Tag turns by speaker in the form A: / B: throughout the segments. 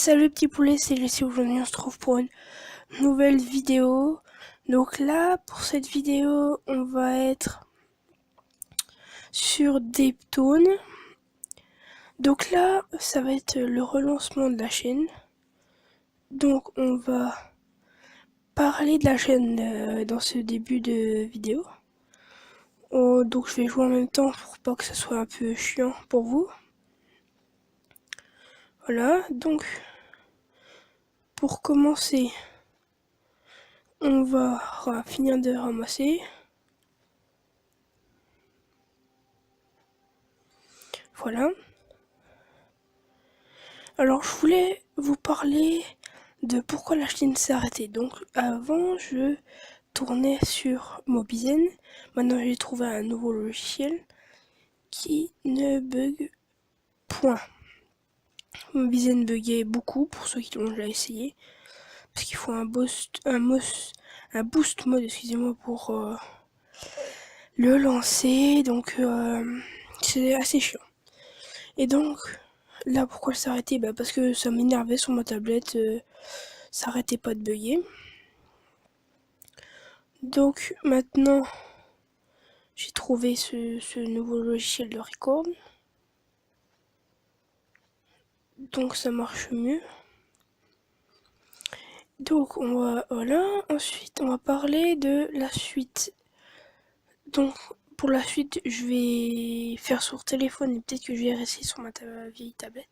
A: Salut petit poulet, c'est Jessie. Aujourd'hui on se trouve pour une nouvelle vidéo. Donc là, pour cette vidéo, on va être sur Dapetone. Donc là, ça va être le relancement de la chaîne. Donc on va parler de la chaîne dans ce début de vidéo. Donc je vais jouer en même temps pour pas que ça soit un peu chiant pour vous. Voilà, donc pour commencer, on va finir de ramasser. Voilà. Alors je voulais vous parler de pourquoi la chaîne s'est arrêtée. Donc avant je tournais sur Mobizen. Maintenant j'ai trouvé un nouveau logiciel qui ne bug point. Mobizen buguait beaucoup pour ceux qui l'ont déjà essayé. Parce qu'il faut un boost mode, excusez-moi, pour le lancer. Donc c'est assez chiant. Et donc là pourquoi elle s'est arrêtée, parce que ça m'énervait sur ma tablette, ça arrêtait pas de bugger. Donc maintenant j'ai trouvé ce nouveau logiciel de record. Donc ça marche mieux. Donc voilà, ensuite on va parler de la suite. Donc pour la suite je vais faire sur téléphone et peut-être que je vais rester sur ma vieille tablette.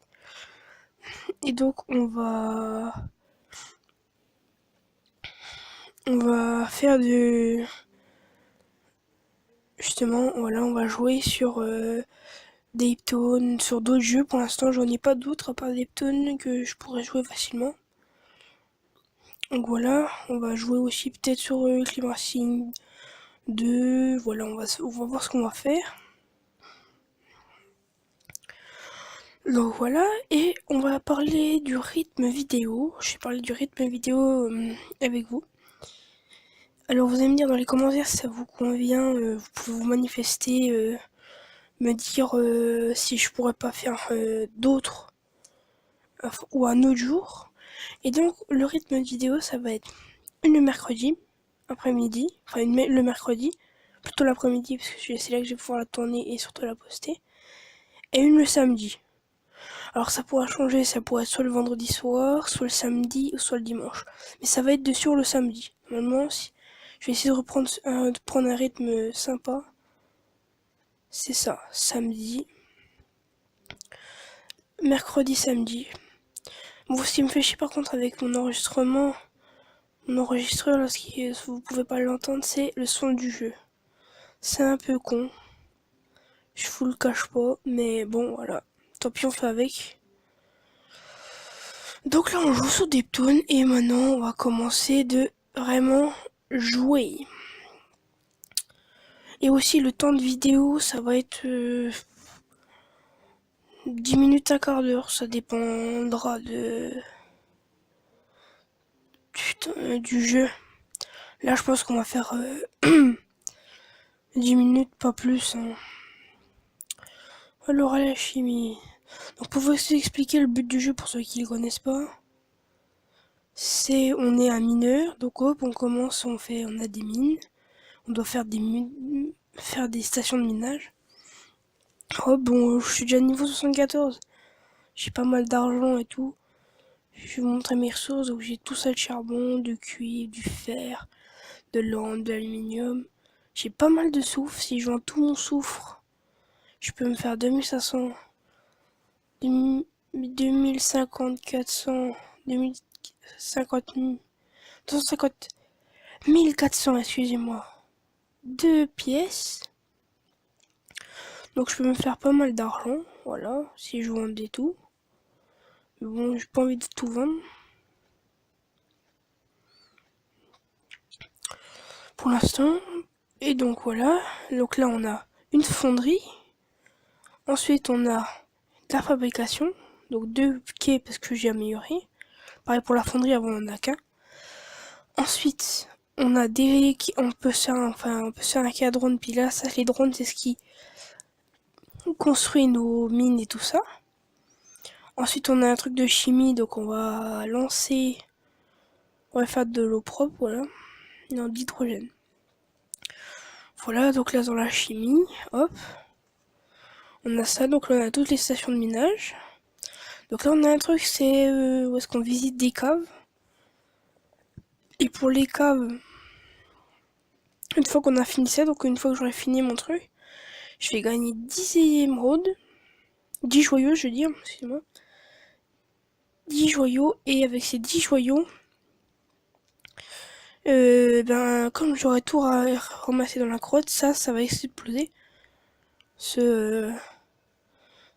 A: Et donc on va faire justement, voilà, on va jouer sur Dapetone, sur d'autres jeux. Pour l'instant j'en ai pas d'autres à part Dapetone que je pourrais jouer facilement. Donc voilà, on va jouer aussi peut-être sur Clim Racing 2. Voilà, on va voir ce qu'on va faire. Donc voilà, et on va parler du rythme vidéo. Je vais parler du rythme vidéo avec vous. Alors vous allez me dire dans les commentaires si ça vous convient. Vous pouvez vous manifester, me dire si je pourrais pas faire d'autres ou un autre jour. Et donc le rythme vidéo, ça va être une le mercredi après-midi, enfin le mercredi, plutôt l'après-midi parce que c'est là que je vais pouvoir la tourner et surtout la poster, et une le samedi. Alors ça pourra changer, ça pourrait être soit le vendredi soir, soit le samedi ou soit le dimanche, mais ça va être de sur le samedi. Normalement, je vais essayer de prendre un rythme sympa. C'est ça, samedi, mercredi, samedi. Bon, ce qui me fait chier par contre avec mon enregistreur, vous pouvez pas l'entendre, c'est le son du jeu. C'est un peu con. Je vous le cache pas, mais bon, voilà. Tant pis, on fait avec. Donc là, on joue sur Dapetone et maintenant, on va commencer de vraiment jouer. Et aussi, le temps de vidéo, ça va être 10 minutes, un quart d'heure. Ça dépendra du jeu. Là, je pense qu'on va faire 10 minutes, pas plus. Hein. Alors, à la chimie. Donc, pour vous expliquer le but du jeu pour ceux qui ne le connaissent pas, on est un mineur, donc hop, on commence, on a des mines, on doit faire des stations de minage. Hop, bon, je suis déjà niveau 74, j'ai pas mal d'argent et tout. Je vais vous montrer mes ressources, donc j'ai tout ça de charbon, de cuivre, du fer, de l'ambre, de l'aluminium. J'ai pas mal de soufre, si je vends tout mon soufre, je peux me faire 2500, 2050, 400, 2050, 250, 1400, excusez-moi. 2 pièces. Donc je peux me faire pas mal d'argent, voilà, si je vendais tout. Mais bon, j'ai pas envie de tout vendre. Pour l'instant. Et donc voilà. Donc là on a une fonderie. Ensuite on a la fabrication. Donc 2 quais parce que j'ai amélioré. Pareil pour la fonderie, avant on en a qu'un. Ensuite on a on peut faire un quai à drone. Puis là, ça, les drones, c'est ce qui construit nos mines et tout ça. Ensuite, on a un truc de chimie, donc on va lancer... On va faire de l'eau propre, voilà. Non, d'hydrogène. Voilà, donc là, dans la chimie, hop. On a ça, donc là, on a toutes les stations de minage. Donc là, on a un truc, c'est où est-ce qu'on visite des caves. Et pour les caves, une fois qu'on a fini ça, donc une fois que j'aurai fini mon truc, je vais gagner 10 émeraudes. 10 joyaux, je veux dire, excusez-moi. 10 joyaux, et avec ces 10 joyaux, comme j'aurai tout ramassé dans la grotte, ça va exploser.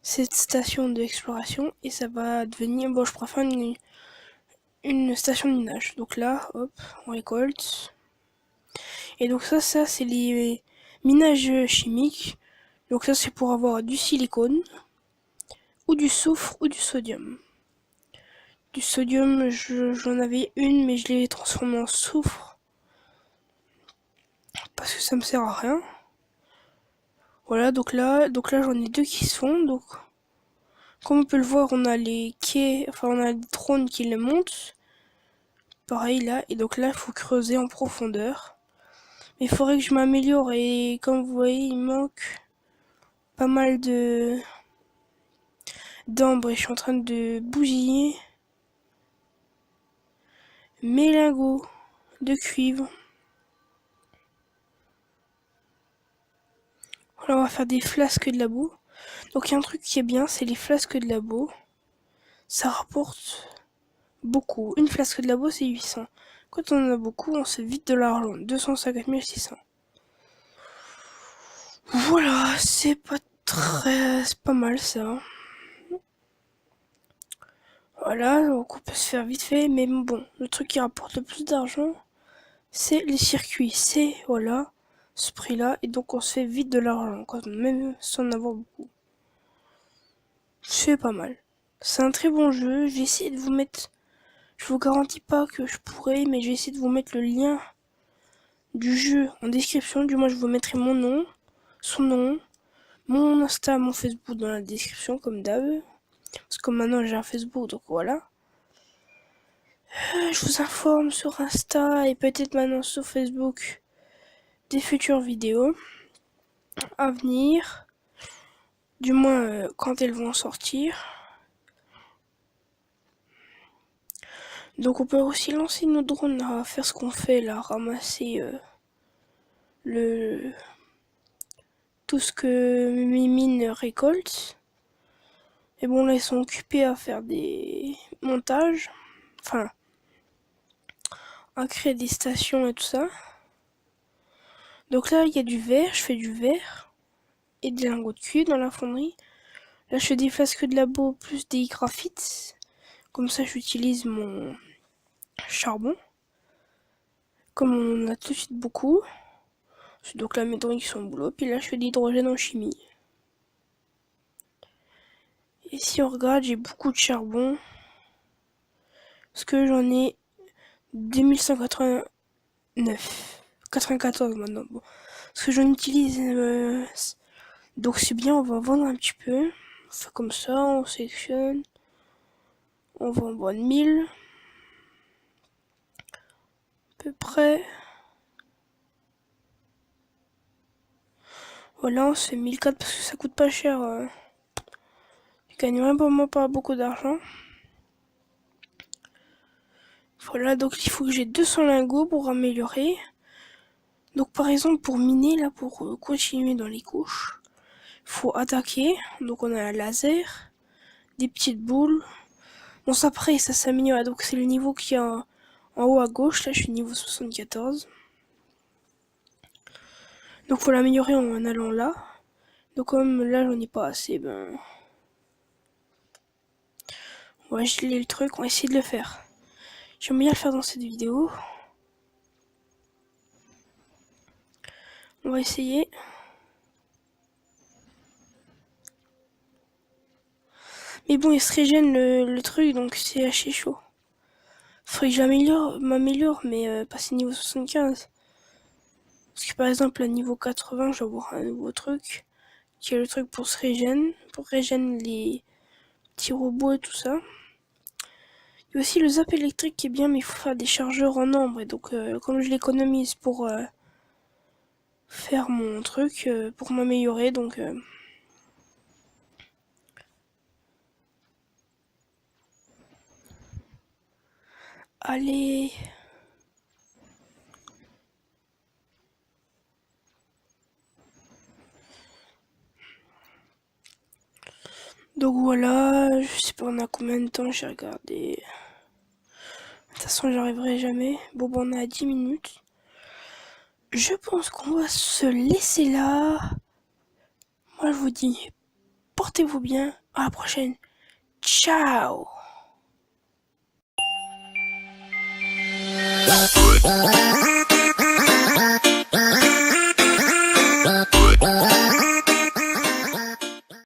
A: Cette station d'exploration, et ça va devenir, bon, je préfère une station de minage. Donc là, hop, on récolte. Et donc ça c'est les minages chimiques. Donc ça c'est pour avoir du silicone, ou du soufre, ou du sodium. Du sodium, j'en avais une, mais je l'ai transformée en soufre. Parce que ça me sert à rien. Voilà, donc là j'en ai deux qui se font. Donc, comme on peut le voir, on a les quais, enfin on a les drones qui les montent. Pareil là, et donc là il faut creuser en profondeur. Mais il faudrait que je m'améliore, et comme vous voyez, il manque pas mal d'ambre, et je suis en train de bousiller mes lingots de cuivre. Voilà, on va faire des flasques de labo. Donc il y a un truc qui est bien, c'est les flasques de labo. Ça rapporte beaucoup. Une flasque de labo, c'est 800. Quand on en a beaucoup, on se vide de l'argent. 250 600. Voilà, c'est pas mal ça. Voilà, donc on peut se faire vite fait, mais bon, le truc qui rapporte le plus d'argent, c'est les circuits. C'est, voilà, ce prix-là, et donc on se fait vite de l'argent, même sans en avoir beaucoup. C'est pas mal. C'est un très bon jeu. Je vais essayer de vous mettre... Je vous garantis pas que je pourrai, mais je vais essayer de vous mettre le lien du jeu en description. Du moins, je vous mettrai mon nom, son nom, mon Insta, mon Facebook dans la description, comme d'hab. Parce que maintenant j'ai un Facebook, donc voilà. Je vous informe sur Insta et peut-être maintenant sur Facebook des futures vidéos à venir. Du moins quand elles vont sortir. Donc on peut aussi lancer nos drones à faire ce qu'on fait là, ramasser tout ce que mes mines récoltent. Et bon là ils sont occupés à faire des montages. Enfin, à créer des stations et tout ça. Donc là il y a du verre, je fais du verre. Et des lingots de cuivre dans la fonderie. Là je fais des flasques de labo plus des graphites. Comme ça j'utilise mon charbon. Comme on en a tout de suite beaucoup. Donc là mes drones qui sont au boulot. Puis là je fais de l'hydrogène en chimie. Et si on regarde, j'ai beaucoup de charbon. Parce que j'en ai 2189. 94 maintenant. Bon. Parce que j'en utilise. Donc c'est bien, on va vendre un petit peu. On fait comme ça, on sélectionne. On va en vendre 1000. À peu près. Voilà, on se fait 1004 parce que ça coûte pas cher. Je gagne vraiment pas beaucoup d'argent. Voilà, donc il faut que j'ai 200 lingots pour améliorer. Donc par exemple pour miner, là, pour continuer dans les couches, il faut attaquer. Donc on a un laser, des petites boules. Bon ça après ça s'améliore, donc c'est le niveau qui est en haut à gauche, là je suis niveau 74. Donc faut l'améliorer en allant là. Donc comme là j'en ai pas assez, ben... On va geler le truc, on va essayer de le faire. J'aime bien le faire dans cette vidéo. On va essayer. Mais bon, il se régène le truc, donc c'est assez chaud. Faudrait que m'améliore, mais passer niveau 75. Parce que par exemple, à niveau 80, je vais avoir un nouveau truc. Qui est le truc pour se régène. Pour régène petits robots et tout ça. Il y a aussi le zap électrique qui est bien, mais il faut faire des chargeurs en nombre. Et donc, comme je l'économise pour faire mon truc, pour m'améliorer, donc... Allez. Donc voilà, je sais pas on a combien de temps, j'ai regardé. De toute façon, j'arriverai jamais. Bon, on a 10 minutes. Je pense qu'on va se laisser là. Moi, je vous dis, portez-vous bien. À la prochaine. Ciao.